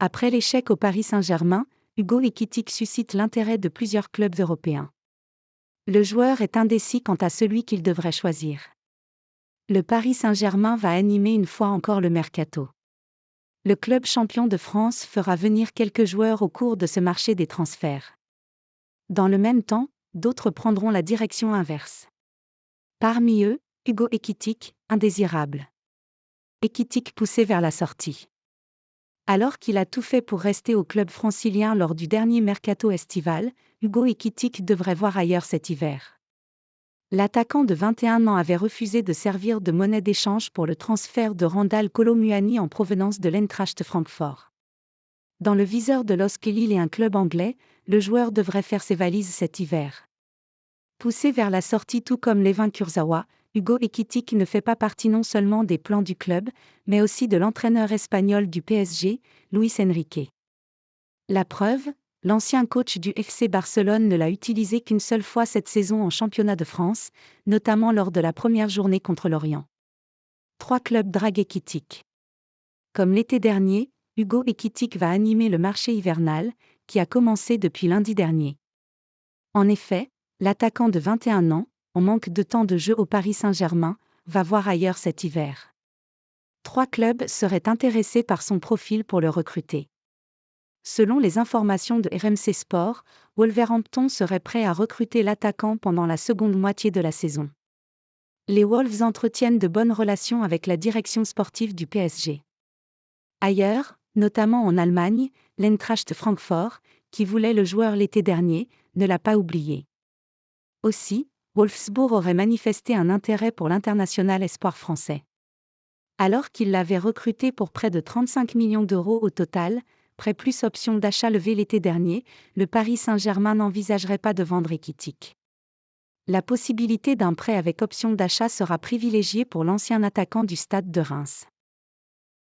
Après l'échec au Paris Saint-Germain, Hugo Ekitike suscite l'intérêt de plusieurs clubs européens. Le joueur est indécis quant à celui qu'il devrait choisir. Le Paris Saint-Germain va animer une fois encore le mercato. Le club champion de France fera venir quelques joueurs au cours de ce marché des transferts. Dans le même temps, d'autres prendront la direction inverse. Parmi eux, Hugo Ekitike, indésirable. Ekitike poussé vers la sortie. Alors qu'il a tout fait pour rester au club francilien lors du dernier mercato estival, Hugo Ekitike devrait voir ailleurs cet hiver. L'attaquant de 21 ans avait refusé de servir de monnaie d'échange pour le transfert de Randal Kolo Muani en provenance de l'Eintracht Francfort. Dans le viseur de LOSC Lille et un club anglais, le joueur devrait faire ses valises cet hiver. Poussé vers la sortie tout comme Layvin Kurzawa, Hugo Ekitike ne fait pas partie non seulement des plans du club, mais aussi de l'entraîneur espagnol du PSG, Luis Enrique. La preuve, l'ancien coach du FC Barcelone ne l'a utilisé qu'une seule fois cette saison en championnat de France, notamment lors de la première journée contre Lorient. 3 clubs draguent Ekitike. Comme l'été dernier, Hugo Ekitike va animer le marché hivernal, qui a commencé depuis lundi dernier. En effet, l'attaquant de 21 ans, en manque de temps de jeu au Paris Saint-Germain, va voir ailleurs cet hiver. 3 clubs seraient intéressés par son profil pour le recruter. Selon les informations de RMC Sport, Wolverhampton serait prêt à recruter l'attaquant pendant la seconde moitié de la saison. Les Wolves entretiennent de bonnes relations avec la direction sportive du PSG. Ailleurs, notamment en Allemagne, l'Eintracht Francfort, qui voulait le joueur l'été dernier, ne l'a pas oublié. Aussi, Wolfsburg aurait manifesté un intérêt pour l'international espoir français. Alors qu'il l'avait recruté pour près de 35 millions d'euros au total, prêt plus option d'achat levée l'été dernier, le Paris Saint-Germain n'envisagerait pas de vendre Ekitike. La possibilité d'un prêt avec option d'achat sera privilégiée pour l'ancien attaquant du Stade de Reims.